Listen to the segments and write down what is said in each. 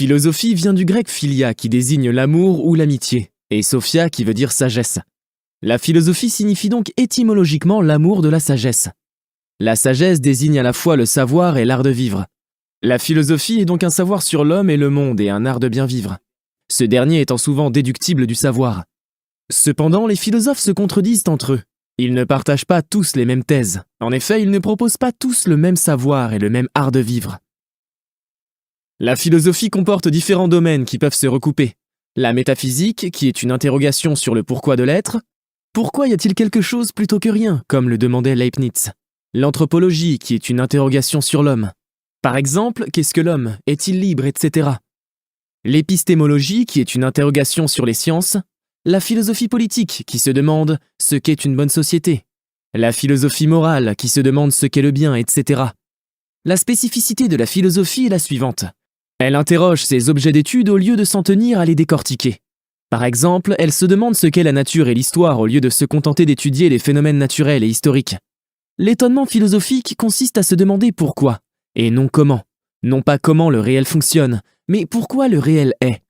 Philosophie vient du grec philia qui désigne l'amour ou l'amitié, et sophia qui veut dire sagesse. La philosophie signifie donc étymologiquement l'amour de la sagesse. La sagesse désigne à la fois le savoir et l'art de vivre. La philosophie est donc un savoir sur l'homme et le monde et un art de bien vivre. Ce dernier étant souvent déductible du savoir. Cependant, les philosophes se contredisent entre eux. Ils ne partagent pas tous les mêmes thèses. En effet, ils ne proposent pas tous le même savoir et le même art de vivre. La philosophie comporte différents domaines qui peuvent se recouper. La métaphysique, qui est une interrogation sur le pourquoi de l'être. Pourquoi y a-t-il quelque chose plutôt que rien, comme le demandait Leibniz? L'anthropologie, qui est une interrogation sur l'homme. Par exemple, qu'est-ce que l'homme? Est-il libre, etc. L'épistémologie, qui est une interrogation sur les sciences. La philosophie politique, qui se demande ce qu'est une bonne société. La philosophie morale, qui se demande ce qu'est le bien, etc. La spécificité de la philosophie est la suivante. Elle interroge ses objets d'étude au lieu de s'en tenir à les décortiquer. Par exemple, elle se demande ce qu'est la nature et l'histoire au lieu de se contenter d'étudier les phénomènes naturels et historiques. L'étonnement philosophique consiste à se demander pourquoi, et non comment. Non pas comment le réel fonctionne, mais pourquoi le réel est.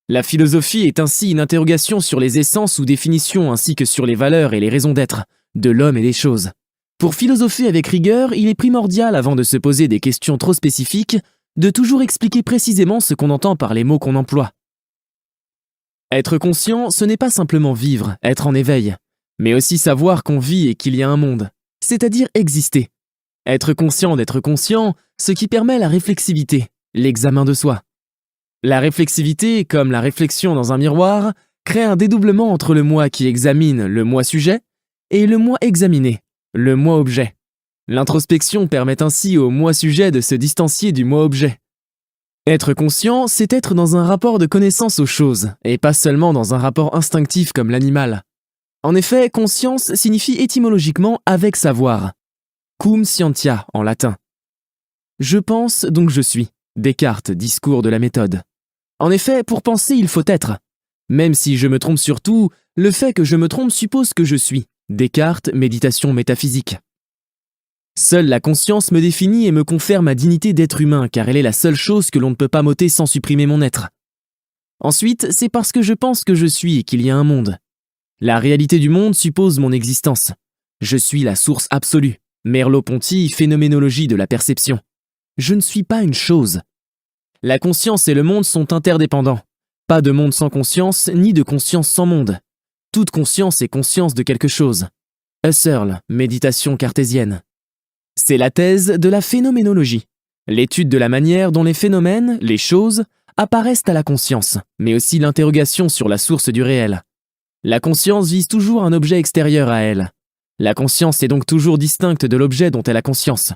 La philosophie est ainsi une interrogation sur les essences ou définitions ainsi que sur les valeurs et les raisons d'être de l'homme et des choses. Pour philosopher avec rigueur, il est primordial, avant de se poser des questions trop spécifiques, de toujours expliquer précisément ce qu'on entend par les mots qu'on emploie. Être conscient, ce n'est pas simplement vivre, être en éveil, mais aussi savoir qu'on vit et qu'il y a un monde, c'est-à-dire exister. Être conscient d'être conscient, ce qui permet la réflexivité, l'examen de soi. La réflexivité, comme la réflexion dans un miroir, crée un dédoublement entre le moi qui examine, le moi sujet, et le moi examiné, le moi objet. L'introspection permet ainsi au moi sujet de se distancier du moi objet. Être conscient, c'est être dans un rapport de connaissance aux choses, et pas seulement dans un rapport instinctif comme l'animal. En effet, conscience signifie étymologiquement avec savoir. Cum scientia en latin. Je pense, donc je suis. Descartes, discours de la méthode. En effet, pour penser, il faut être. Même si je me trompe sur tout, le fait que je me trompe suppose que je suis. Descartes, méditation métaphysique. Seule la conscience me définit et me confère ma dignité d'être humain, car elle est la seule chose que l'on ne peut pas m'ôter sans supprimer mon être. Ensuite, c'est parce que je pense que je suis et qu'il y a un monde. La réalité du monde suppose mon existence. Je suis la source absolue. Merleau-Ponty, phénoménologie de la perception. Je ne suis pas une chose. La conscience et le monde sont interdépendants. Pas de monde sans conscience, ni de conscience sans monde. Toute conscience est conscience de quelque chose. Husserl, méditation cartésienne. C'est la thèse de la phénoménologie, l'étude de la manière dont les phénomènes, les choses, apparaissent à la conscience, mais aussi l'interrogation sur la source du réel. La conscience vise toujours un objet extérieur à elle. La conscience est donc toujours distincte de l'objet dont elle a conscience.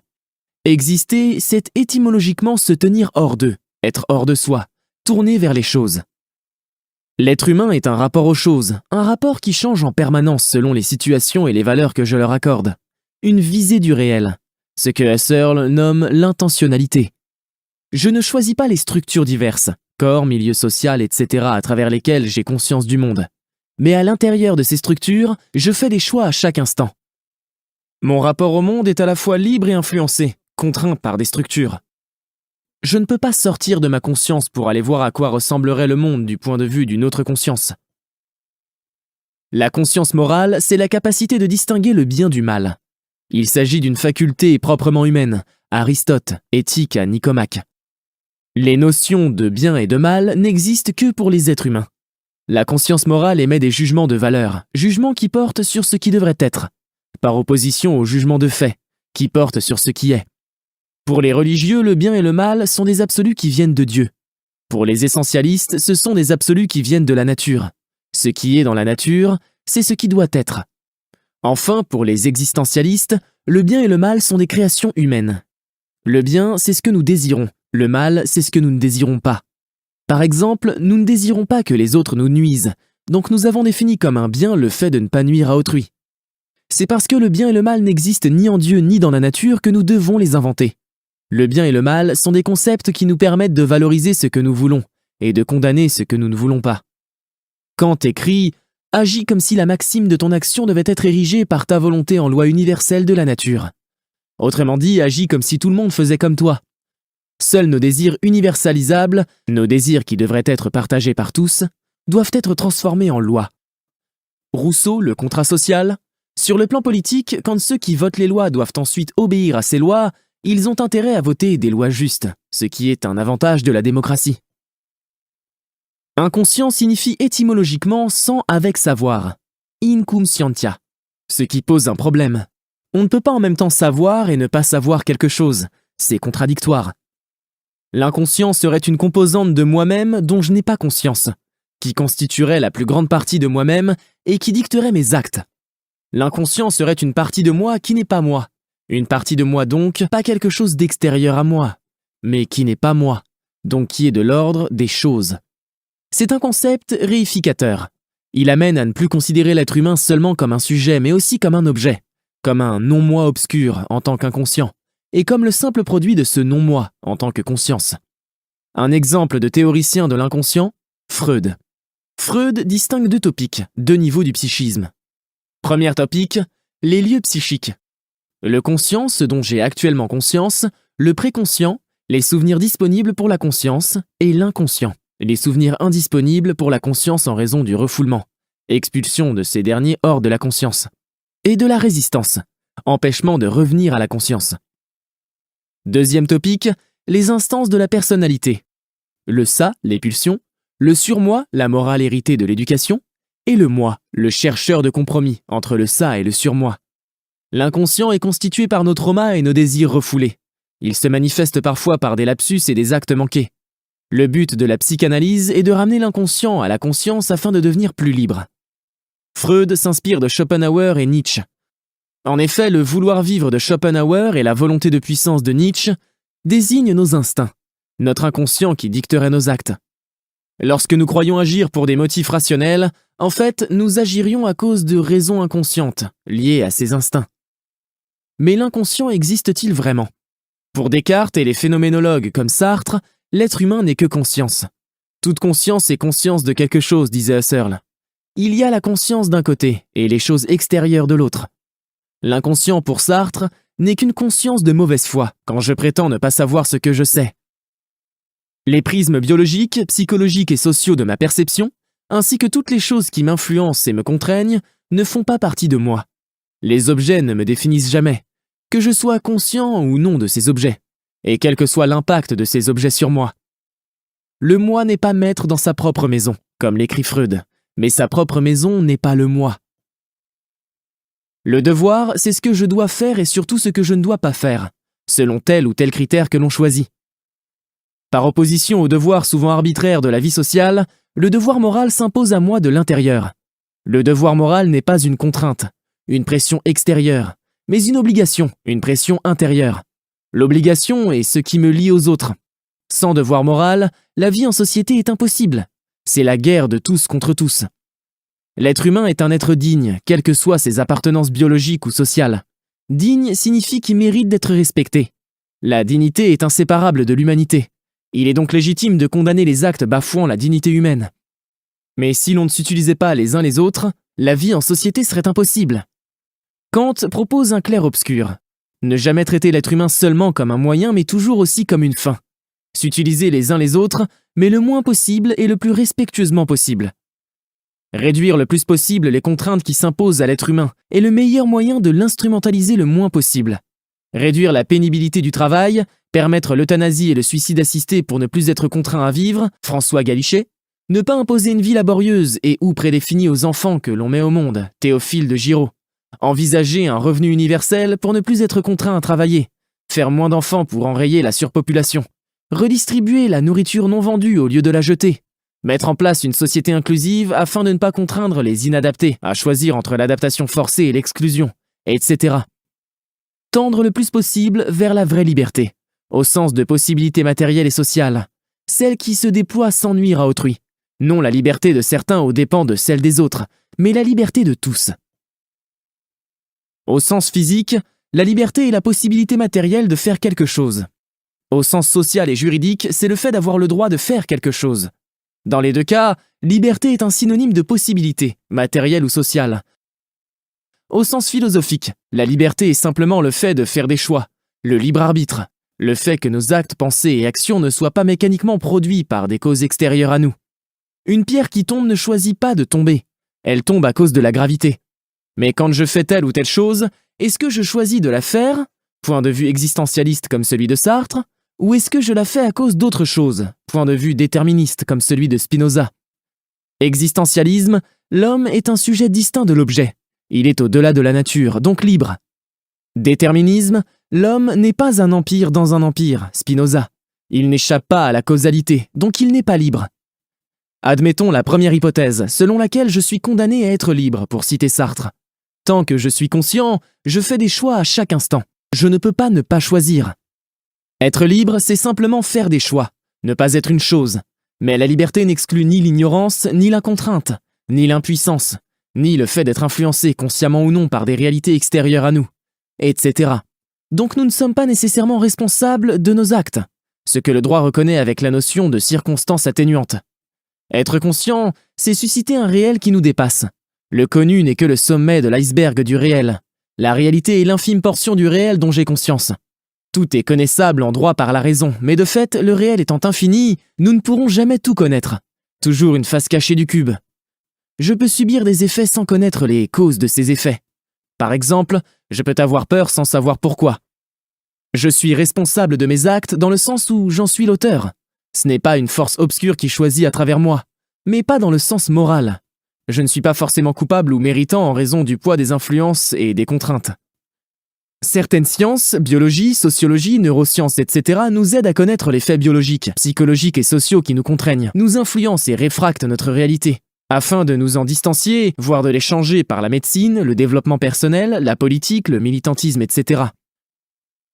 Exister, c'est étymologiquement se tenir hors d'eux, être hors de soi, tourner vers les choses. L'être humain est un rapport aux choses, un rapport qui change en permanence selon les situations et les valeurs que je leur accorde. Une visée du réel, ce que Husserl nomme l'intentionnalité. Je ne choisis pas les structures diverses, corps, milieu social, etc. à travers lesquelles j'ai conscience du monde. Mais à l'intérieur de ces structures, je fais des choix à chaque instant. Mon rapport au monde est à la fois libre et influencé, contraint par des structures. Je ne peux pas sortir de ma conscience pour aller voir à quoi ressemblerait le monde du point de vue d'une autre conscience. La conscience morale, c'est la capacité de distinguer le bien du mal. Il s'agit d'une faculté proprement humaine, Aristote, éthique à Nicomaque. Les notions de bien et de mal n'existent que pour les êtres humains. La conscience morale émet des jugements de valeur, jugements qui portent sur ce qui devrait être, par opposition aux jugements de fait, qui portent sur ce qui est. Pour les religieux, le bien et le mal sont des absolus qui viennent de Dieu. Pour les essentialistes, ce sont des absolus qui viennent de la nature. Ce qui est dans la nature, c'est ce qui doit être. Enfin, pour les existentialistes, le bien et le mal sont des créations humaines. Le bien, c'est ce que nous désirons. Le mal, c'est ce que nous ne désirons pas. Par exemple, nous ne désirons pas que les autres nous nuisent, donc nous avons défini comme un bien le fait de ne pas nuire à autrui. C'est parce que le bien et le mal n'existent ni en Dieu ni dans la nature que nous devons les inventer. Le bien et le mal sont des concepts qui nous permettent de valoriser ce que nous voulons et de condamner ce que nous ne voulons pas. Kant écrit « Agis comme si la maxime de ton action devait être érigée par ta volonté en loi universelle de la nature. » Autrement dit, agis comme si tout le monde faisait comme toi. Seuls nos désirs universalisables, nos désirs qui devraient être partagés par tous, doivent être transformés en lois. Rousseau, le contrat social. Sur le plan politique, quand ceux qui votent les lois doivent ensuite obéir à ces lois, ils ont intérêt à voter des lois justes, ce qui est un avantage de la démocratie. Inconscient signifie étymologiquement sans avec savoir, inconscientia, ce qui pose un problème. On ne peut pas en même temps savoir et ne pas savoir quelque chose, c'est contradictoire. L'inconscient serait une composante de moi-même dont je n'ai pas conscience, qui constituerait la plus grande partie de moi-même et qui dicterait mes actes. L'inconscient serait une partie de moi qui n'est pas moi, une partie de moi donc pas quelque chose d'extérieur à moi, mais qui n'est pas moi, donc qui est de l'ordre des choses. C'est un concept réificateur. Il amène à ne plus considérer l'être humain seulement comme un sujet, mais aussi comme un objet, comme un non-moi obscur en tant qu'inconscient, et comme le simple produit de ce non-moi en tant que conscience. Un exemple de théoricien de l'inconscient, Freud. Freud distingue deux topiques, deux niveaux du psychisme. Premier topic, les lieux psychiques. Le conscient, ce dont j'ai actuellement conscience, le préconscient, les souvenirs disponibles pour la conscience, et l'inconscient, les souvenirs indisponibles pour la conscience en raison du refoulement, expulsion de ces derniers hors de la conscience, et de la résistance, empêchement de revenir à la conscience. Deuxième topic, les instances de la personnalité. Le ça, les pulsions, le surmoi, la morale héritée de l'éducation, et le moi, le chercheur de compromis entre le ça et le surmoi. L'inconscient est constitué par nos traumas et nos désirs refoulés. Il se manifeste parfois par des lapsus et des actes manqués. Le but de la psychanalyse est de ramener l'inconscient à la conscience afin de devenir plus libre. Freud s'inspire de Schopenhauer et Nietzsche. En effet, le vouloir vivre de Schopenhauer et la volonté de puissance de Nietzsche désignent nos instincts, notre inconscient qui dicterait nos actes. Lorsque nous croyons agir pour des motifs rationnels, en fait, nous agirions à cause de raisons inconscientes, liées à ces instincts. Mais l'inconscient existe-t-il vraiment ? Pour Descartes et les phénoménologues comme Sartre, l'être humain n'est que conscience. Toute conscience est conscience de quelque chose, disait Husserl. Il y a la conscience d'un côté et les choses extérieures de l'autre. L'inconscient pour Sartre n'est qu'une conscience de mauvaise foi, quand je prétends ne pas savoir ce que je sais. Les prismes biologiques, psychologiques et sociaux de ma perception, ainsi que toutes les choses qui m'influencent et me contraignent, ne font pas partie de moi. Les objets ne me définissent jamais, que je sois conscient ou non de ces objets, et quel que soit l'impact de ces objets sur moi. Le moi n'est pas maître dans sa propre maison, comme l'écrit Freud, mais sa propre maison n'est pas le moi. Le devoir, c'est ce que je dois faire et surtout ce que je ne dois pas faire, selon tel ou tel critère que l'on choisit. Par opposition au devoir souvent arbitraire de la vie sociale, le devoir moral s'impose à moi de l'intérieur. Le devoir moral n'est pas une contrainte, une pression extérieure, mais une obligation, une pression intérieure. L'obligation est ce qui me lie aux autres. Sans devoir moral, la vie en société est impossible. C'est la guerre de tous contre tous. L'être humain est un être digne, quelles que soient ses appartenances biologiques ou sociales. Digne signifie qu'il mérite d'être respecté. La dignité est inséparable de l'humanité. Il est donc légitime de condamner les actes bafouant la dignité humaine. Mais si l'on ne s'utilisait pas les uns les autres, la vie en société serait impossible. Kant propose un clair-obscur. Ne jamais traiter l'être humain seulement comme un moyen, mais toujours aussi comme une fin. S'utiliser les uns les autres, mais le moins possible et le plus respectueusement possible. Réduire le plus possible les contraintes qui s'imposent à l'être humain est le meilleur moyen de l'instrumentaliser le moins possible. Réduire la pénibilité du travail, permettre l'euthanasie et le suicide assisté pour ne plus être contraint à vivre, François Galichet, ne pas imposer une vie laborieuse et ou prédéfinie aux enfants que l'on met au monde, Théophile de Giraud, envisager un revenu universel pour ne plus être contraint à travailler, faire moins d'enfants pour enrayer la surpopulation, redistribuer la nourriture non vendue au lieu de la jeter, mettre en place une société inclusive afin de ne pas contraindre les inadaptés à choisir entre l'adaptation forcée et l'exclusion, etc. Tendre le plus possible vers la vraie liberté, au sens de possibilités matérielles et sociales, celle qui se déploie sans nuire à autrui, non la liberté de certains aux dépens de celle des autres, mais la liberté de tous. Au sens physique, la liberté est la possibilité matérielle de faire quelque chose. Au sens social et juridique, c'est le fait d'avoir le droit de faire quelque chose. Dans les deux cas, liberté est un synonyme de possibilité, matérielle ou sociale. Au sens philosophique, la liberté est simplement le fait de faire des choix, le libre arbitre, Le fait que nos actes, pensées et actions ne soient pas mécaniquement produits par des causes extérieures à nous. Une pierre qui tombe ne choisit pas de tomber. Elle tombe à cause de la gravité. Mais quand je fais telle ou telle chose, est-ce que je choisis de la faire, point de vue existentialiste comme celui de Sartre, ou est-ce que je la fais à cause d'autre chose, point de vue déterministe comme celui de Spinoza? Existentialisme, l'homme est un sujet distinct de l'objet. Il est au-delà de la nature, donc libre. Déterminisme, l'homme n'est pas un empire dans un empire, Spinoza. Il n'échappe pas à la causalité, donc il n'est pas libre. Admettons la première hypothèse, selon laquelle je suis condamné à être libre, pour citer Sartre. Tant que je suis conscient, je fais des choix à chaque instant. Je ne peux pas ne pas choisir. Être libre, c'est simplement faire des choix, ne pas être une chose. Mais la liberté n'exclut ni l'ignorance, ni la contrainte, ni l'impuissance, ni le fait d'être influencé consciemment ou non par des réalités extérieures à nous, etc. Donc nous ne sommes pas nécessairement responsables de nos actes, ce que le droit reconnaît avec la notion de circonstance atténuante. Être conscient, c'est susciter un réel qui nous dépasse. Le connu n'est que le sommet de l'iceberg du réel. La réalité est l'infime portion du réel dont j'ai conscience. Tout est connaissable en droit par la raison, mais de fait, le réel étant infini, nous ne pourrons jamais tout connaître. Toujours une face cachée du cube. Je peux subir des effets sans connaître les causes de ces effets. Par exemple, je peux avoir peur sans savoir pourquoi. Je suis responsable de mes actes dans le sens où j'en suis l'auteur. Ce n'est pas une force obscure qui choisit à travers moi, mais pas dans le sens moral. Je ne suis pas forcément coupable ou méritant en raison du poids des influences et des contraintes. Certaines sciences, biologie, sociologie, neurosciences, etc. nous aident à connaître les faits biologiques, psychologiques et sociaux qui nous contraignent, nous influencent et réfractent notre réalité, afin de nous en distancier, voire de les changer par la médecine, le développement personnel, la politique, le militantisme, etc.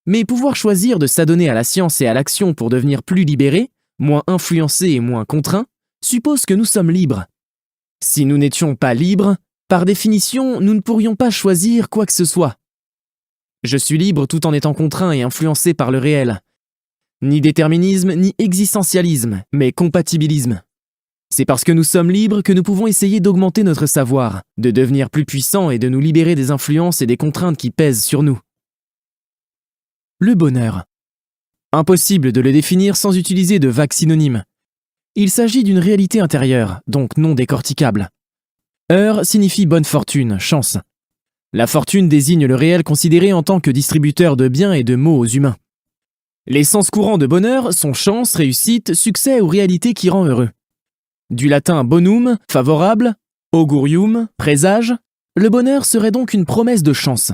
Mais pouvoir choisir de s'adonner à la science et à l'action pour devenir plus libéré, moins influencé et moins contraint, suppose que nous sommes libres. Si nous n'étions pas libres, par définition, nous ne pourrions pas choisir quoi que ce soit. Je suis libre tout en étant contraint et influencé par le réel. Ni déterminisme, ni existentialisme, mais compatibilisme. C'est parce que nous sommes libres que nous pouvons essayer d'augmenter notre savoir, de devenir plus puissants et de nous libérer des influences et des contraintes qui pèsent sur nous. Le bonheur. Impossible de le définir sans utiliser de vagues synonymes. Il s'agit d'une réalité intérieure, donc non décorticable. Heur signifie bonne fortune, chance. La fortune désigne le réel considéré en tant que distributeur de biens et de maux aux humains. Les sens courants de bonheur sont chance, réussite, succès ou réalité qui rend heureux. Du latin bonum, favorable, augurium, présage, le bonheur serait donc une promesse de chance.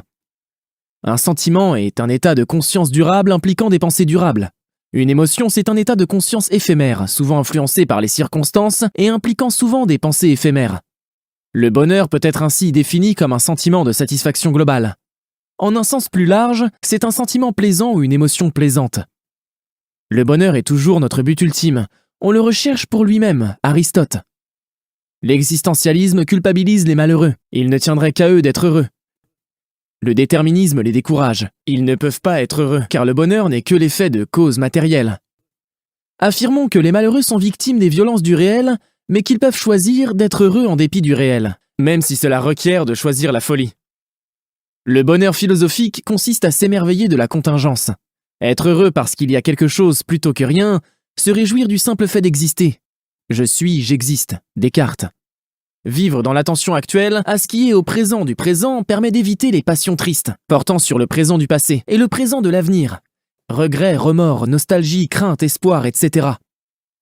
Un sentiment est un état de conscience durable impliquant des pensées durables. Une émotion, c'est un état de conscience éphémère, souvent influencé par les circonstances et impliquant souvent des pensées éphémères. Le bonheur peut être ainsi défini comme un sentiment de satisfaction globale. En un sens plus large, c'est un sentiment plaisant ou une émotion plaisante. Le bonheur est toujours notre but ultime. On le recherche pour lui-même, Aristote. L'existentialisme culpabilise les malheureux. Il ne tiendrait qu'à eux d'être heureux. Le déterminisme les décourage. Ils ne peuvent pas être heureux, car le bonheur n'est que l'effet de causes matérielles. Affirmons que les malheureux sont victimes des violences du réel, mais qu'ils peuvent choisir d'être heureux en dépit du réel, même si cela requiert de choisir la folie. Le bonheur philosophique consiste à s'émerveiller de la contingence. Être heureux parce qu'il y a quelque chose plutôt que rien, se réjouir du simple fait d'exister. Je suis, j'existe. Descartes. Vivre dans l'attention actuelle à ce qui est au présent du présent permet d'éviter les passions tristes, portant sur le présent du passé et le présent de l'avenir. Regrets, remords, nostalgie, crainte, espoir, etc.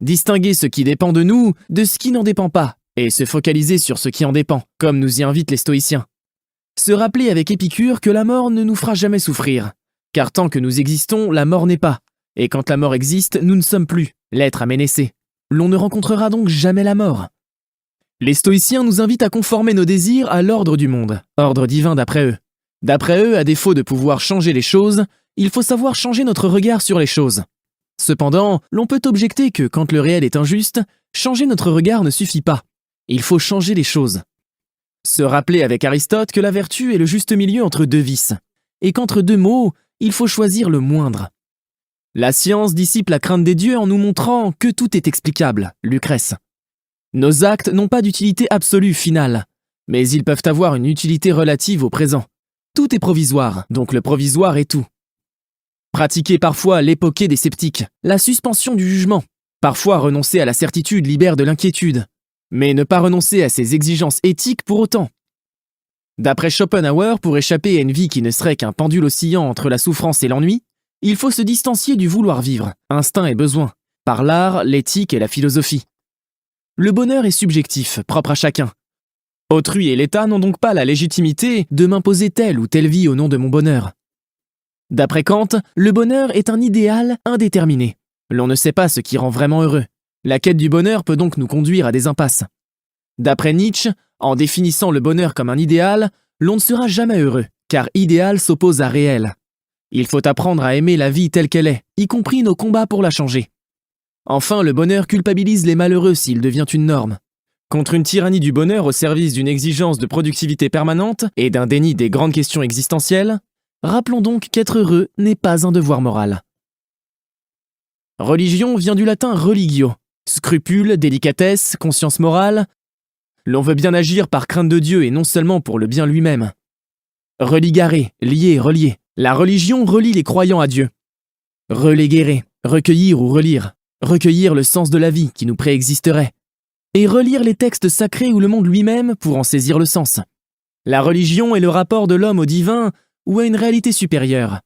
Distinguer ce qui dépend de nous de ce qui n'en dépend pas, et se focaliser sur ce qui en dépend, comme nous y invitent les stoïciens. Se rappeler avec Épicure que la mort ne nous fera jamais souffrir, car tant que nous existons, la mort n'est pas, et quand la mort existe, nous ne sommes plus, l'être aménacé. L'on ne rencontrera donc jamais la mort. Les stoïciens nous invitent à conformer nos désirs à l'ordre du monde, ordre divin d'après eux. D'après eux, à défaut de pouvoir changer les choses, il faut savoir changer notre regard sur les choses. Cependant, l'on peut objecter que quand le réel est injuste, changer notre regard ne suffit pas. Il faut changer les choses. Se rappeler avec Aristote que la vertu est le juste milieu entre deux vices, et qu'entre deux maux, il faut choisir le moindre. La science dissipe la crainte des dieux en nous montrant que tout est explicable, Lucrèce. Nos actes n'ont pas d'utilité absolue finale, mais ils peuvent avoir une utilité relative au présent. Tout est provisoire, donc le provisoire est tout. Pratiquer parfois l'époquée des sceptiques, la suspension du jugement. Parfois renoncer à la certitude libère de l'inquiétude. Mais ne pas renoncer à ses exigences éthiques pour autant. D'après Schopenhauer, pour échapper à une vie qui ne serait qu'un pendule oscillant entre la souffrance et l'ennui, il faut se distancier du vouloir vivre, instinct et besoin, par l'art, l'éthique et la philosophie. Le bonheur est subjectif, propre à chacun. Autrui et l'État n'ont donc pas la légitimité de m'imposer telle ou telle vie au nom de mon bonheur. D'après Kant, le bonheur est un idéal indéterminé. L'on ne sait pas ce qui rend vraiment heureux. La quête du bonheur peut donc nous conduire à des impasses. D'après Nietzsche, en définissant le bonheur comme un idéal, l'on ne sera jamais heureux, car idéal s'oppose à réel. Il faut apprendre à aimer la vie telle qu'elle est, y compris nos combats pour la changer. Enfin, le bonheur culpabilise les malheureux s'il devient une norme. Contre une tyrannie du bonheur au service d'une exigence de productivité permanente et d'un déni des grandes questions existentielles, rappelons donc qu'être heureux n'est pas un devoir moral. Religion vient du latin religio, scrupule, délicatesse, conscience morale. L'on veut bien agir par crainte de Dieu et non seulement pour le bien lui-même. Religare, lier, relier. La religion relie les croyants à Dieu. Relegere, recueillir ou relire. Recueillir le sens de la vie qui nous préexisterait. Et relire les textes sacrés ou le monde lui-même pour en saisir le sens. La religion est le rapport de l'homme au divin ou à une réalité supérieure.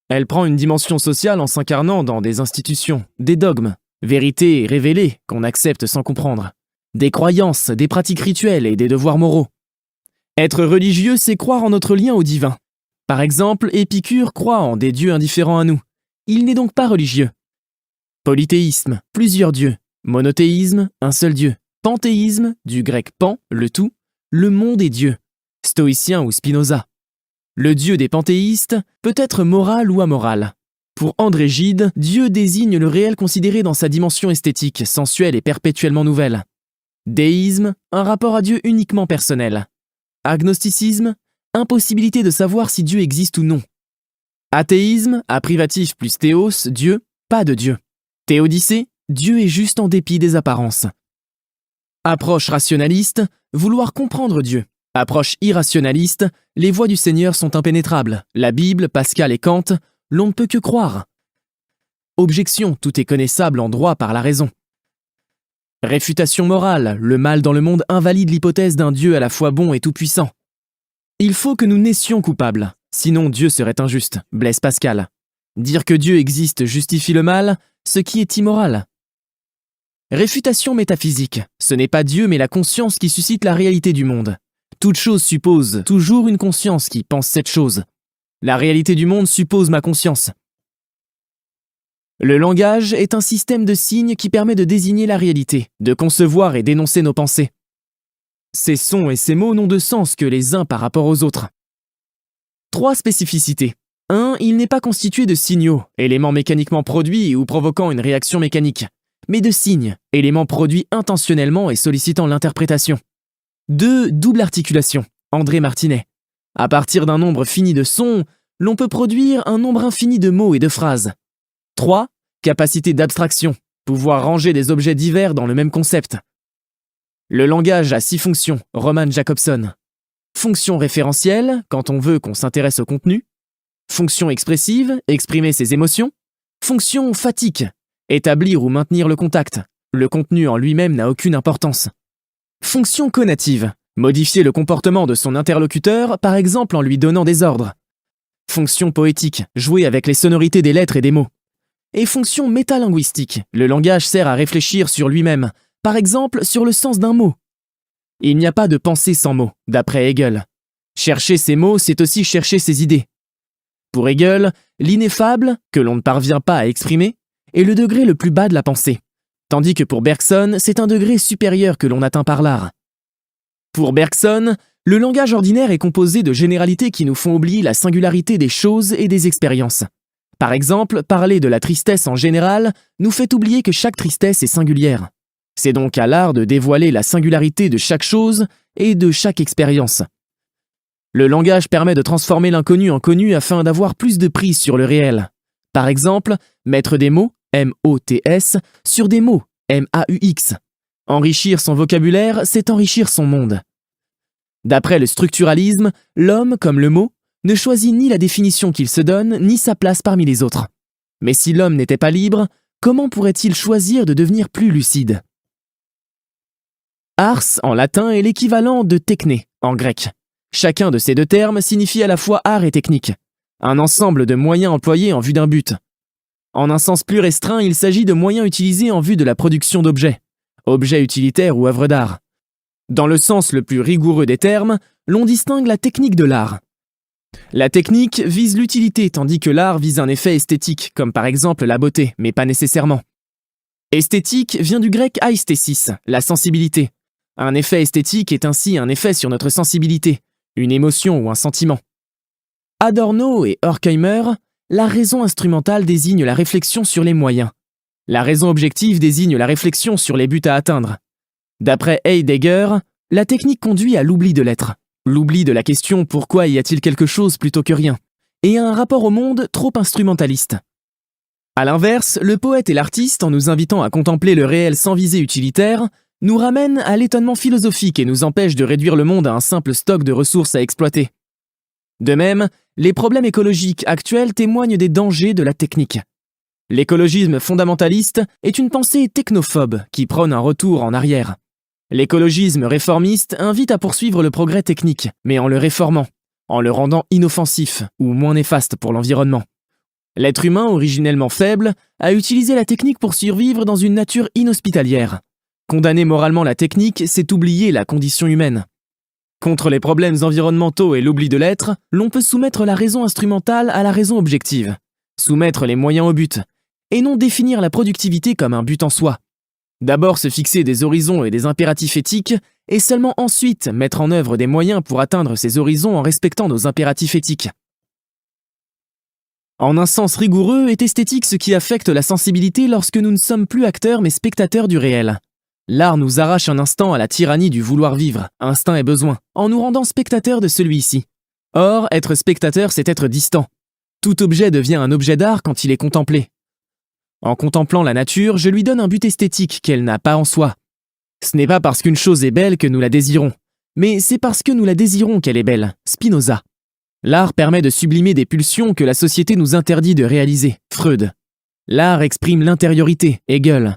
Elle prend une dimension sociale en s'incarnant dans des institutions, des dogmes, vérités révélées qu'on accepte sans comprendre, des croyances, des pratiques rituelles et des devoirs moraux. Être religieux, c'est croire en notre lien au divin. Par exemple, Épicure croit en des dieux indifférents à nous. Il n'est donc pas religieux. Polythéisme, plusieurs dieux. Monothéisme, un seul dieu. Panthéisme, du grec pan, le tout, le monde est Dieu. Stoïcien ou Spinoza. Le Dieu des panthéistes peut être moral ou amoral. Pour André Gide, Dieu désigne le réel considéré dans sa dimension esthétique, sensuelle et perpétuellement nouvelle. Déisme, un rapport à Dieu uniquement personnel. Agnosticisme, impossibilité de savoir si Dieu existe ou non. Athéisme, a privatif plus théos, Dieu, pas de Dieu. Théodicée, Dieu est juste en dépit des apparences. Approche rationaliste, vouloir comprendre Dieu. Approche irrationaliste, les voies du Seigneur sont impénétrables. La Bible, Pascal et Kant, l'on ne peut que croire. Objection, tout est connaissable en droit par la raison. Réfutation morale, le mal dans le monde invalide l'hypothèse d'un Dieu à la fois bon et tout-puissant. Il faut que nous naissions coupables, sinon Dieu serait injuste. Blaise Pascal. Dire que Dieu existe justifie le mal, ce qui est immoral. Réfutation métaphysique, ce n'est pas Dieu mais la conscience qui suscite la réalité du monde. Toute chose suppose toujours une conscience qui pense cette chose. La réalité du monde suppose ma conscience. Le langage est un système de signes qui permet de désigner la réalité, de concevoir et d'énoncer nos pensées. Ces sons et ces mots n'ont de sens que les uns par rapport aux autres. 3 spécificités. 1. Il n'est pas constitué de signaux, éléments mécaniquement produits ou provoquant une réaction mécanique, mais de signes, éléments produits intentionnellement et sollicitant l'interprétation. 2. Double articulation. André Martinet. À partir d'un nombre fini de sons, l'on peut produire un nombre infini de mots et de phrases. 3. Capacité d'abstraction. Pouvoir ranger des objets divers dans le même concept. Le langage a 6 fonctions. Roman Jacobson. Fonction référentielle, quand on veut qu'on s'intéresse au contenu. Fonction expressive, exprimer ses émotions. Fonction fatigue, établir ou maintenir le contact. Le contenu en lui-même n'a aucune importance. Fonction conative, modifier le comportement de son interlocuteur, par exemple en lui donnant des ordres. Fonction poétique, jouer avec les sonorités des lettres et des mots. Et fonction métalinguistique, le langage sert à réfléchir sur lui-même, par exemple sur le sens d'un mot. Il n'y a pas de pensée sans mots, d'après Hegel. Chercher ses mots, c'est aussi chercher ses idées. Pour Hegel, l'ineffable, que l'on ne parvient pas à exprimer, est le degré le plus bas de la pensée. Tandis que pour Bergson, c'est un degré supérieur que l'on atteint par l'art. Pour Bergson, le langage ordinaire est composé de généralités qui nous font oublier la singularité des choses et des expériences. Par exemple, parler de la tristesse en général nous fait oublier que chaque tristesse est singulière. C'est donc à l'art de dévoiler la singularité de chaque chose et de chaque expérience. Le langage permet de transformer l'inconnu en connu afin d'avoir plus de prise sur le réel. Par exemple, mettre des mots, M-O-T-S, sur des mots, M-A-U-X. Enrichir son vocabulaire, c'est enrichir son monde. D'après le structuralisme, l'homme, comme le mot, ne choisit ni la définition qu'il se donne, ni sa place parmi les autres. Mais si l'homme n'était pas libre, comment pourrait-il choisir de devenir plus lucide? Ars, en latin, est l'équivalent de techné, en grec. Chacun de ces deux termes signifie à la fois art et technique, un ensemble de moyens employés en vue d'un but. En un sens plus restreint, il s'agit de moyens utilisés en vue de la production d'objets, objets utilitaires ou œuvres d'art. Dans le sens le plus rigoureux des termes, l'on distingue la technique de l'art. La technique vise l'utilité tandis que l'art vise un effet esthétique, comme par exemple la beauté, mais pas nécessairement. Esthétique vient du grec aesthesis, la sensibilité. Un effet esthétique est ainsi un effet sur notre sensibilité, une émotion ou un sentiment. Adorno et Horkheimer, la raison instrumentale désigne la réflexion sur les moyens. La raison objective désigne la réflexion sur les buts à atteindre. D'après Heidegger, la technique conduit à l'oubli de l'être, l'oubli de la question pourquoi y a-t-il quelque chose plutôt que rien, et à un rapport au monde trop instrumentaliste. A l'inverse, le poète et l'artiste, en nous invitant à contempler le réel sans visée utilitaire, nous ramènent à l'étonnement philosophique et nous empêchent de réduire le monde à un simple stock de ressources à exploiter. De même, les problèmes écologiques actuels témoignent des dangers de la technique. L'écologisme fondamentaliste est une pensée technophobe qui prône un retour en arrière. L'écologisme réformiste invite à poursuivre le progrès technique, mais en le réformant, en le rendant inoffensif ou moins néfaste pour l'environnement. L'être humain, originellement faible, a utilisé la technique pour survivre dans une nature inhospitalière. Condamner moralement la technique, c'est oublier la condition humaine. Contre les problèmes environnementaux et l'oubli de l'être, l'on peut soumettre la raison instrumentale à la raison objective, soumettre les moyens au but, et non définir la productivité comme un but en soi. D'abord se fixer des horizons et des impératifs éthiques, et seulement ensuite mettre en œuvre des moyens pour atteindre ces horizons en respectant nos impératifs éthiques. En un sens rigoureux, est esthétique ce qui affecte la sensibilité lorsque nous ne sommes plus acteurs mais spectateurs du réel. L'art nous arrache un instant à la tyrannie du vouloir vivre, instinct et besoin, en nous rendant spectateurs de celui-ci. Or, être spectateur, c'est être distant. Tout objet devient un objet d'art quand il est contemplé. En contemplant la nature, je lui donne un but esthétique qu'elle n'a pas en soi. Ce n'est pas parce qu'une chose est belle que nous la désirons, mais c'est parce que nous la désirons qu'elle est belle, Spinoza. L'art permet de sublimer des pulsions que la société nous interdit de réaliser, Freud. L'art exprime l'intériorité, Hegel.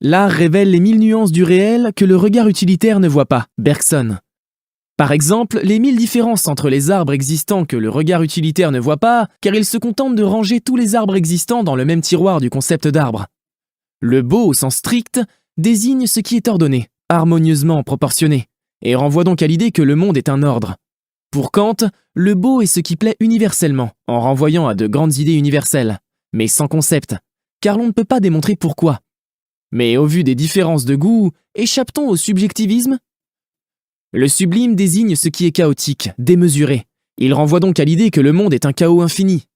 L'art révèle les 1000 nuances du réel que le regard utilitaire ne voit pas, Bergson. Par exemple, les 1000 différences entre les arbres existants que le regard utilitaire ne voit pas, car il se contente de ranger tous les arbres existants dans le même tiroir du concept d'arbre. Le beau, au sens strict, désigne ce qui est ordonné, harmonieusement proportionné, et renvoie donc à l'idée que le monde est un ordre. Pour Kant, le beau est ce qui plaît universellement, en renvoyant à de grandes idées universelles, mais sans concept, car l'on ne peut pas démontrer pourquoi. Mais au vu des différences de goût, échappe-t-on au subjectivisme? Le sublime désigne ce qui est chaotique, démesuré. Il renvoie donc à l'idée que le monde est un chaos infini.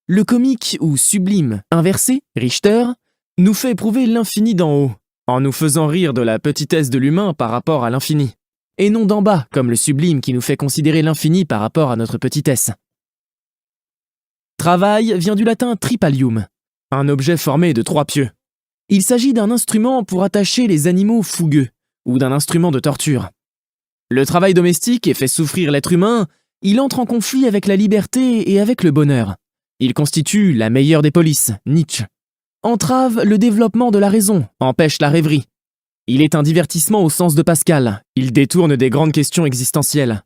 Le comique ou sublime, inversé, Richter, nous fait éprouver l'infini d'en haut, en nous faisant rire de la petitesse de l'humain par rapport à l'infini, et non d'en bas, comme le sublime qui nous fait considérer l'infini par rapport à notre petitesse. Travail vient du latin tripalium, un objet formé de 3 pieux. Il s'agit d'un instrument pour attacher les animaux fougueux, ou d'un instrument de torture. Le travail domestique fait souffrir l'être humain, il entre en conflit avec la liberté et avec le bonheur. Il constitue la meilleure des polices, Nietzsche. Entrave le développement de la raison, empêche la rêverie. Il est un divertissement au sens de Pascal, il détourne des grandes questions existentielles.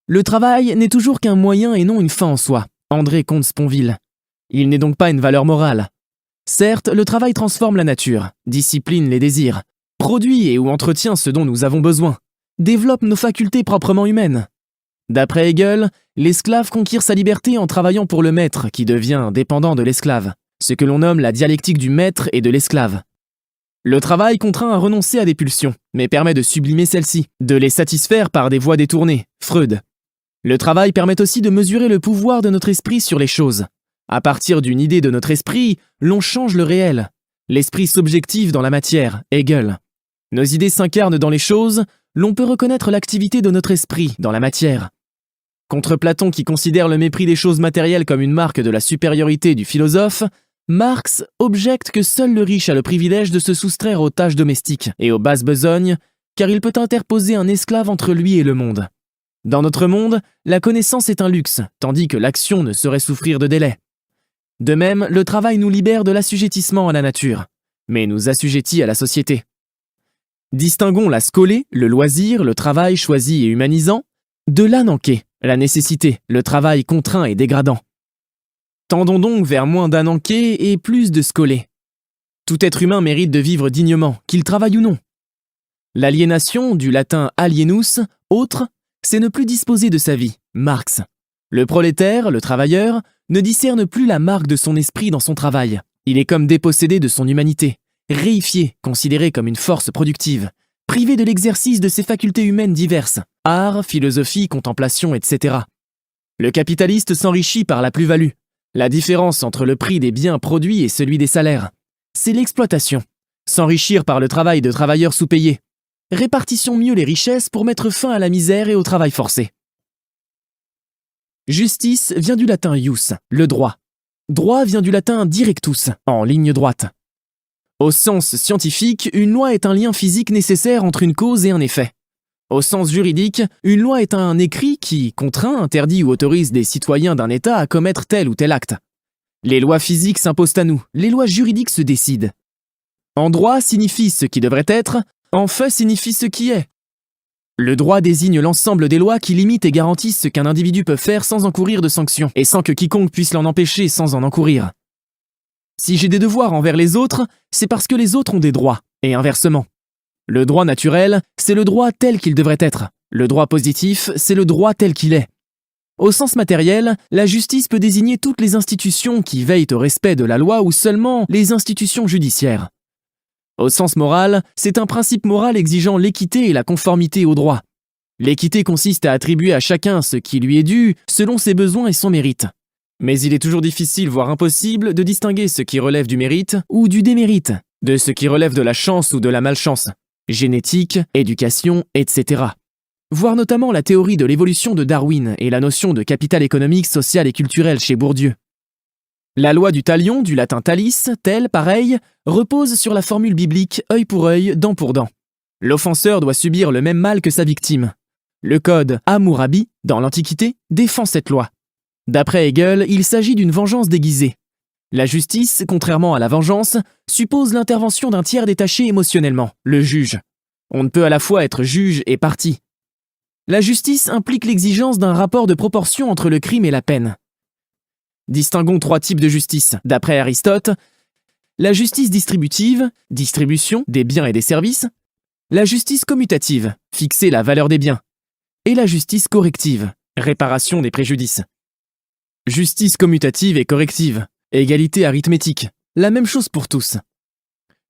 Le travail n'est toujours qu'un moyen et non une fin en soi, André Comte-Sponville. Il n'est donc pas une valeur morale. Certes, le travail transforme la nature, discipline les désirs, produit et ou entretient ce dont nous avons besoin, développe nos facultés proprement humaines. D'après Hegel, l'esclave conquiert sa liberté en travaillant pour le maître qui devient dépendant de l'esclave, ce que l'on nomme la dialectique du maître et de l'esclave. Le travail contraint à renoncer à des pulsions, mais permet de sublimer celles-ci, de les satisfaire par des voies détournées, Freud. Le travail permet aussi de mesurer le pouvoir de notre esprit sur les choses. À partir d'une idée de notre esprit, l'on change le réel. L'esprit s'objective dans la matière, Hegel. Nos idées s'incarnent dans les choses, l'on peut reconnaître l'activité de notre esprit dans la matière. Contre Platon qui considère le mépris des choses matérielles comme une marque de la supériorité du philosophe, Marx objecte que seul le riche a le privilège de se soustraire aux tâches domestiques et aux basses besognes, car il peut interposer un esclave entre lui et le monde. Dans notre monde, la connaissance est un luxe, tandis que l'action ne saurait souffrir de délai. De même, le travail nous libère de l'assujettissement à la nature, mais nous assujettit à la société. Distinguons la scolée, le loisir, le travail choisi et humanisant, de l'ananké, la nécessité, le travail contraint et dégradant. Tendons donc vers moins d'ananké et plus de scolée. Tout être humain mérite de vivre dignement, qu'il travaille ou non. L'aliénation, du latin alienus, autre, c'est ne plus disposer de sa vie, Marx. Le prolétaire, le travailleur, ne discerne plus la marque de son esprit dans son travail. Il est comme dépossédé de son humanité, réifié, considéré comme une force productive, privé de l'exercice de ses facultés humaines diverses, art, philosophie, contemplation, etc. Le capitaliste s'enrichit par la plus-value. La différence entre le prix des biens produits et celui des salaires, c'est l'exploitation. S'enrichir par le travail de travailleurs sous-payés. Répartissons mieux les richesses pour mettre fin à la misère et au travail forcé. Justice vient du latin ius, le droit. Droit vient du latin directus, en ligne droite. Au sens scientifique, une loi est un lien physique nécessaire entre une cause et un effet. Au sens juridique, une loi est un écrit qui contraint, interdit ou autorise des citoyens d'un État à commettre tel ou tel acte. Les lois physiques s'imposent à nous, les lois juridiques se décident. En droit signifie ce qui devrait être, en fait signifie ce qui est. Le droit désigne l'ensemble des lois qui limitent et garantissent ce qu'un individu peut faire sans encourir de sanctions, et sans que quiconque puisse l'en empêcher sans en encourir. Si j'ai des devoirs envers les autres, c'est parce que les autres ont des droits, et inversement. Le droit naturel, c'est le droit tel qu'il devrait être. Le droit positif, c'est le droit tel qu'il est. Au sens matériel, la justice peut désigner toutes les institutions qui veillent au respect de la loi ou seulement les institutions judiciaires. Au sens moral, c'est un principe moral exigeant l'équité et la conformité au droit. L'équité consiste à attribuer à chacun ce qui lui est dû selon ses besoins et son mérite. Mais il est toujours difficile, voire impossible, de distinguer ce qui relève du mérite ou du démérite, de ce qui relève de la chance ou de la malchance, génétique, éducation, etc. Voir notamment la théorie de l'évolution de Darwin et la notion de capital économique, social et culturel chez Bourdieu. La loi du talion, du latin talis, tel, pareil, repose sur la formule biblique œil pour œil, dent pour dent. L'offenseur doit subir le même mal que sa victime. Le code Hammurabi, dans l'Antiquité, défend cette loi. D'après Hegel, il s'agit d'une vengeance déguisée. La justice, contrairement à la vengeance, suppose l'intervention d'un tiers détaché émotionnellement, le juge. On ne peut à la fois être juge et partie. La justice implique l'exigence d'un rapport de proportion entre le crime et la peine. Distinguons 3 types de justice. D'après Aristote, la justice distributive, distribution des biens et des services, la justice commutative, fixer la valeur des biens, et la justice corrective, réparation des préjudices. Justice commutative et corrective, égalité arithmétique, la même chose pour tous.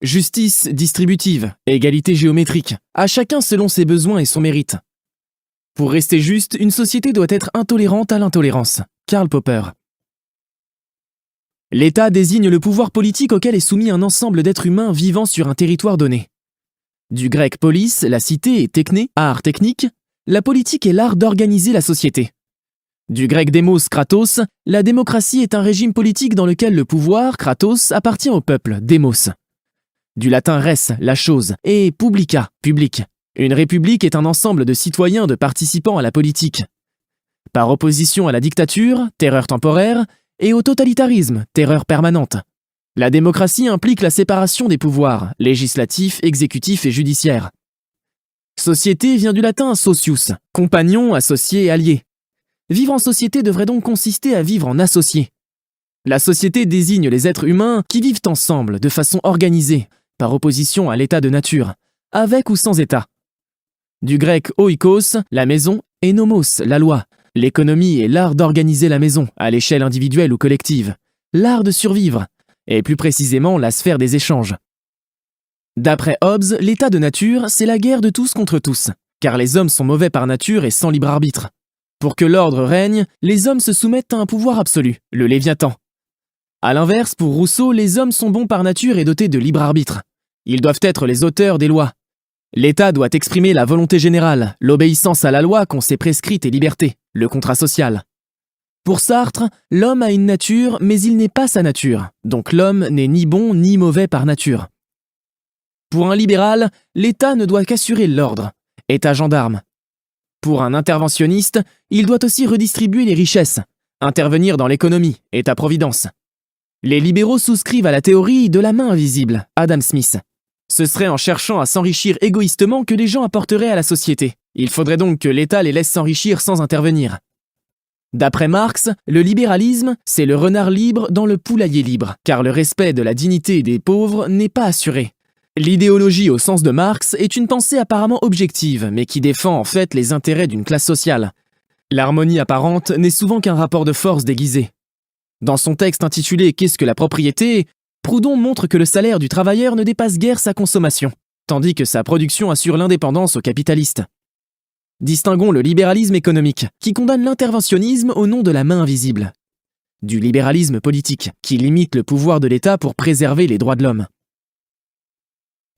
Justice distributive, égalité géométrique, à chacun selon ses besoins et son mérite. Pour rester juste, une société doit être intolérante à l'intolérance. Karl Popper. L'État désigne le pouvoir politique auquel est soumis un ensemble d'êtres humains vivant sur un territoire donné. Du grec polis, la cité, et techné, art technique, la politique est l'art d'organiser la société. Du grec démos, kratos, la démocratie est un régime politique dans lequel le pouvoir, kratos, appartient au peuple, démos. Du latin res, la chose, et publica, public. Une république est un ensemble de citoyens de participants à la politique. Par opposition à la dictature, terreur temporaire, et au totalitarisme, terreur permanente. La démocratie implique la séparation des pouvoirs, législatif, exécutif et judiciaire. Société vient du latin socius, compagnon, associé, allié. Vivre en société devrait donc consister à vivre en associé. La société désigne les êtres humains qui vivent ensemble, de façon organisée, par opposition à l'état de nature, avec ou sans état. Du grec oikos, la maison, et nomos, la loi. L'économie est l'art d'organiser la maison, à l'échelle individuelle ou collective. L'art de survivre, et plus précisément la sphère des échanges. D'après Hobbes, l'état de nature, c'est la guerre de tous contre tous, car les hommes sont mauvais par nature et sans libre arbitre. Pour que l'ordre règne, les hommes se soumettent à un pouvoir absolu, le Léviathan. À l'inverse, pour Rousseau, les hommes sont bons par nature et dotés de libre arbitre. Ils doivent être les auteurs des lois. L'État doit exprimer la volonté générale, l'obéissance à la loi qu'on s'est prescrite et liberté, le contrat social. Pour Sartre, l'homme a une nature, mais il n'est pas sa nature, donc l'homme n'est ni bon ni mauvais par nature. Pour un libéral, l'État ne doit qu'assurer l'ordre, État gendarme. Pour un interventionniste, il doit aussi redistribuer les richesses, intervenir dans l'économie, État-providence. Les libéraux souscrivent à la théorie de la main invisible, Adam Smith. Ce serait en cherchant à s'enrichir égoïstement que les gens apporteraient à la société. Il faudrait donc que l'État les laisse s'enrichir sans intervenir. D'après Marx, le libéralisme, c'est le renard libre dans le poulailler libre, car le respect de la dignité des pauvres n'est pas assuré. L'idéologie au sens de Marx est une pensée apparemment objective, mais qui défend en fait les intérêts d'une classe sociale. L'harmonie apparente n'est souvent qu'un rapport de force déguisé. Dans son texte intitulé « Qu'est-ce que la propriété ?», Proudhon montre que le salaire du travailleur ne dépasse guère sa consommation, tandis que sa production assure l'indépendance aux capitalistes. Distinguons le libéralisme économique, qui condamne l'interventionnisme au nom de la main invisible, du libéralisme politique, qui limite le pouvoir de l'État pour préserver les droits de l'homme.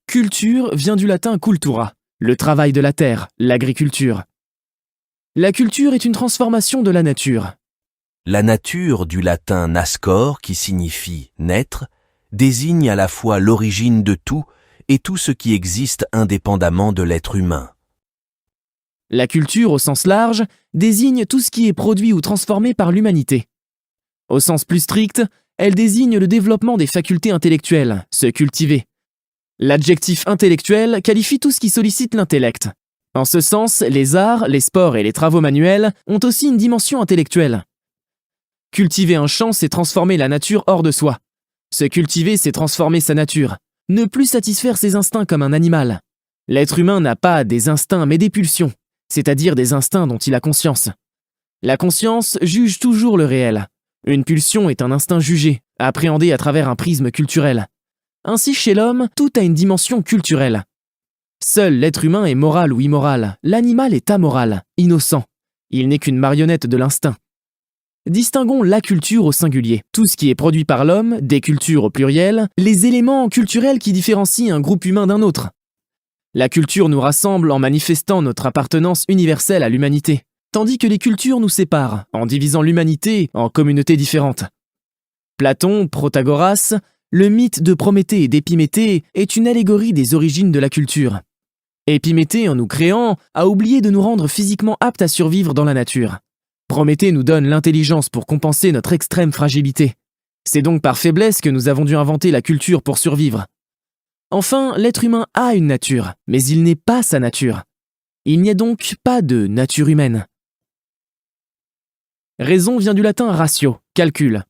Culture vient du latin cultura, le travail de la terre, l'agriculture. La culture est une transformation de la nature. La nature, du latin nascor, qui signifie naître, désigne à la fois l'origine de tout et tout ce qui existe indépendamment de l'être humain. La culture, au sens large, désigne tout ce qui est produit ou transformé par l'humanité. Au sens plus strict, elle désigne le développement des facultés intellectuelles, se cultiver. L'adjectif intellectuel qualifie tout ce qui sollicite l'intellect. En ce sens, les arts, les sports et les travaux manuels ont aussi une dimension intellectuelle. Cultiver un champ, c'est transformer la nature hors de soi. Se cultiver, c'est transformer sa nature. Ne plus satisfaire ses instincts comme un animal. L'être humain n'a pas des instincts mais des pulsions, c'est-à-dire des instincts dont il a conscience. La conscience juge toujours le réel. Une pulsion est un instinct jugé, appréhendé à travers un prisme culturel. Ainsi, chez l'homme, tout a une dimension culturelle. Seul l'être humain est moral ou immoral, l'animal est amoral, innocent. Il n'est qu'une marionnette de l'instinct. Distinguons la culture au singulier, tout ce qui est produit par l'homme, des cultures au pluriel, les éléments culturels qui différencient un groupe humain d'un autre. La culture nous rassemble en manifestant notre appartenance universelle à l'humanité, tandis que les cultures nous séparent, en divisant l'humanité en communautés différentes. Platon, Protagoras, le mythe de Prométhée et d'Épiméthée est une allégorie des origines de la culture. Épiméthée, en nous créant, a oublié de nous rendre physiquement aptes à survivre dans la nature. Prométhée nous donne l'intelligence pour compenser notre extrême fragilité. C'est donc par faiblesse que nous avons dû inventer la culture pour survivre. Enfin, l'être humain a une nature, mais il n'est pas sa nature. Il n'y a donc pas de nature humaine. Raison vient du latin ratio, calcul.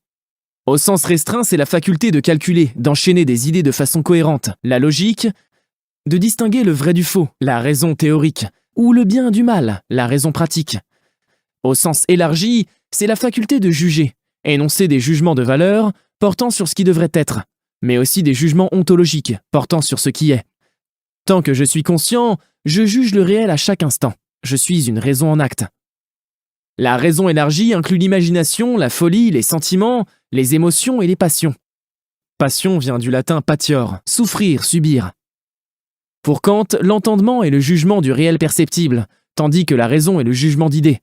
Au sens restreint, c'est la faculté de calculer, d'enchaîner des idées de façon cohérente, la logique, de distinguer le vrai du faux, la raison théorique, ou le bien du mal, la raison pratique. Au sens élargi, c'est la faculté de juger, énoncer des jugements de valeur portant sur ce qui devrait être, mais aussi des jugements ontologiques portant sur ce qui est. Tant que je suis conscient, je juge le réel à chaque instant. Je suis une raison en acte. La raison élargie inclut l'imagination, la folie, les sentiments, les émotions et les passions. Passion vient du latin patior, souffrir, subir. Pour Kant, l'entendement est le jugement du réel perceptible, tandis que la raison est le jugement d'idées.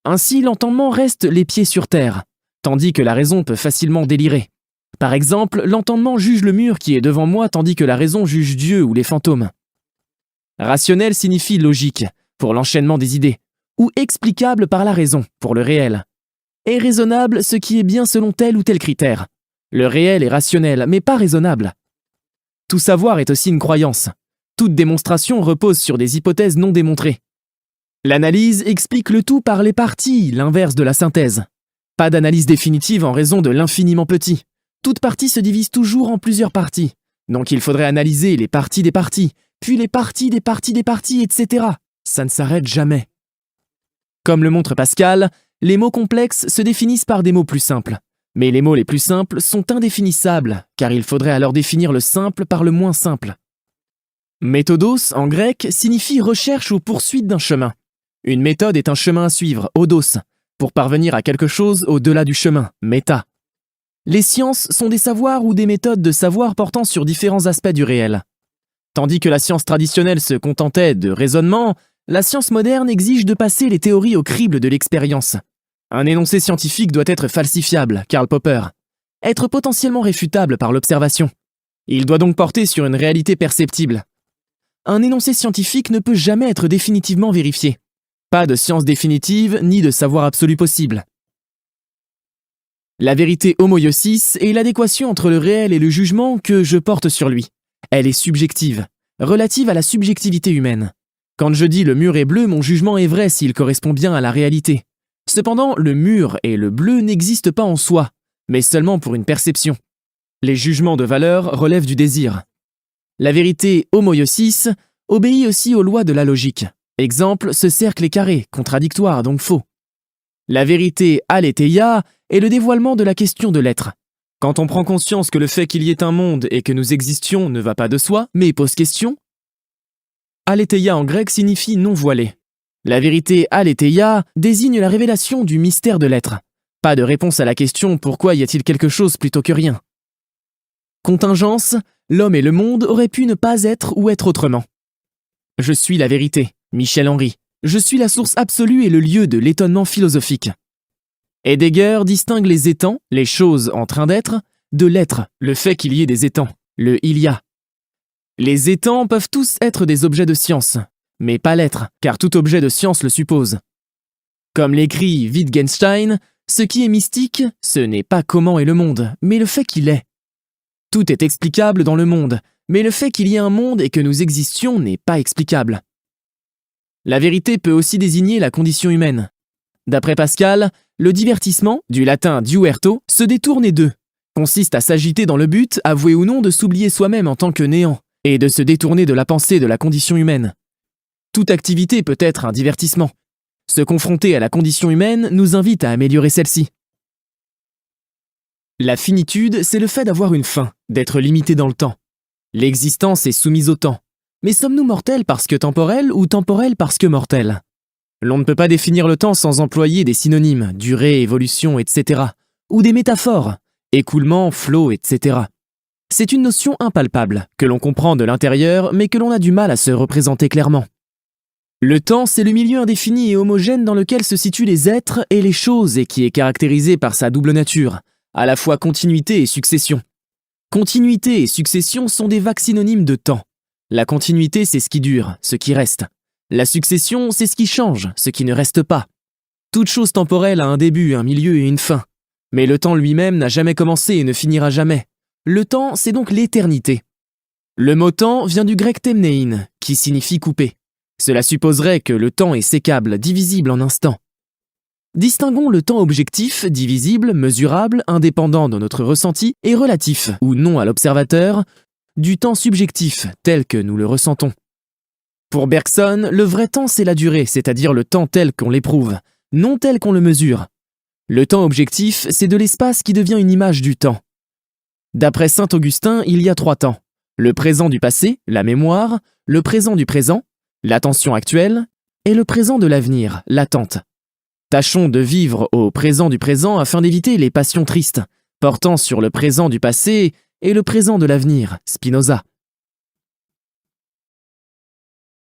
Ainsi, l'entendement reste les pieds sur terre, tandis que la raison peut facilement délirer. Par exemple, l'entendement juge le mur qui est devant moi, tandis que la raison juge Dieu ou les fantômes. Rationnel signifie logique, pour l'enchaînement des idées, ou explicable par la raison, pour le réel. Et raisonnable, ce qui est bien selon tel ou tel critère. Le réel est rationnel, mais pas raisonnable. Tout savoir est aussi une croyance. Toute démonstration repose sur des hypothèses non démontrées. L'analyse explique le tout par les parties, l'inverse de la synthèse. Pas d'analyse définitive en raison de l'infiniment petit. Toute partie se divise toujours en plusieurs parties. Donc il faudrait analyser les parties des parties, puis les parties des parties des parties, etc. Ça ne s'arrête jamais. Comme le montre Pascal, les mots complexes se définissent par des mots plus simples. Mais les mots les plus simples sont indéfinissables, car il faudrait alors définir le simple par le moins simple. Méthodos, en grec, signifie recherche ou poursuite d'un chemin. Une méthode est un chemin à suivre, odos, pour parvenir à quelque chose au-delà du chemin, méta. Les sciences sont des savoirs ou des méthodes de savoir portant sur différents aspects du réel. Tandis que la science traditionnelle se contentait de raisonnement, la science moderne exige de passer les théories au crible de l'expérience. Un énoncé scientifique doit être falsifiable, Karl Popper. Être potentiellement réfutable par l'observation. Il doit donc porter sur une réalité perceptible. Un énoncé scientifique ne peut jamais être définitivement vérifié. Pas de science définitive ni de savoir absolu possible. La vérité homoiosis est l'adéquation entre le réel et le jugement que je porte sur lui. Elle est subjective, relative à la subjectivité humaine. Quand je dis le mur est bleu, mon jugement est vrai s'il correspond bien à la réalité. Cependant, le mur et le bleu n'existent pas en soi, mais seulement pour une perception. Les jugements de valeur relèvent du désir. La vérité homoiosis obéit aussi aux lois de la logique. Exemple, ce cercle est carré, contradictoire, donc faux. La vérité aletheia est le dévoilement de la question de l'être. Quand on prend conscience que le fait qu'il y ait un monde et que nous existions ne va pas de soi, mais pose question, aletheia en grec signifie non voilé. La vérité aletheia désigne la révélation du mystère de l'être. Pas de réponse à la question pourquoi y a-t-il quelque chose plutôt que rien. Contingence, l'homme et le monde auraient pu ne pas être ou être autrement. Je suis la vérité, Michel Henry. Je suis la source absolue et le lieu de l'étonnement philosophique. Heidegger distingue les étangs, les choses en train d'être, de l'être, le fait qu'il y ait des étangs, le il y a. Les étangs peuvent tous être des objets de science, mais pas l'être, car tout objet de science le suppose. Comme l'écrit Wittgenstein, ce qui est mystique, ce n'est pas comment est le monde, mais le fait qu'il est. Tout est explicable dans le monde, mais le fait qu'il y ait un monde et que nous existions n'est pas explicable. La vérité peut aussi désigner la condition humaine. D'après Pascal, le divertissement, du latin diverto, se détourner d'eux, consiste à s'agiter dans le but, avoué ou non, de s'oublier soi-même en tant que néant, et de se détourner de la pensée de la condition humaine. Toute activité peut être un divertissement. Se confronter à la condition humaine nous invite à améliorer celle-ci. La finitude, c'est le fait d'avoir une fin, d'être limité dans le temps. L'existence est soumise au temps. Mais sommes-nous mortels parce que temporels ou temporels parce que mortels ? L'on ne peut pas définir le temps sans employer des synonymes, durée, évolution, etc. Ou des métaphores, écoulement, flot, etc. C'est une notion impalpable, que l'on comprend de l'intérieur, mais que l'on a du mal à se représenter clairement. Le temps, c'est le milieu indéfini et homogène dans lequel se situent les êtres et les choses et qui est caractérisé par sa double nature, à la fois continuité et succession. Continuité et succession sont des vagues synonymes de temps. La continuité, c'est ce qui dure, ce qui reste. La succession, c'est ce qui change, ce qui ne reste pas. Toute chose temporelle a un début, un milieu et une fin. Mais le temps lui-même n'a jamais commencé et ne finira jamais. Le temps, c'est donc l'éternité. Le mot temps vient du grec temnein, qui signifie couper. Cela supposerait que le temps est sécable, divisible en instants. Distinguons le temps objectif, divisible, mesurable, indépendant de notre ressenti et relatif, ou non à l'observateur, du temps subjectif, tel que nous le ressentons. Pour Bergson, le vrai temps c'est la durée, c'est-à-dire le temps tel qu'on l'éprouve, non tel qu'on le mesure. Le temps objectif, c'est de l'espace qui devient une image du temps. D'après saint Augustin, il y a 3 temps. Le présent du passé, la mémoire, le présent du présent, l'attention actuelle, et le présent de l'avenir, l'attente. Tâchons de vivre au présent du présent afin d'éviter les passions tristes, portant sur le présent du passé et le présent de l'avenir, Spinoza.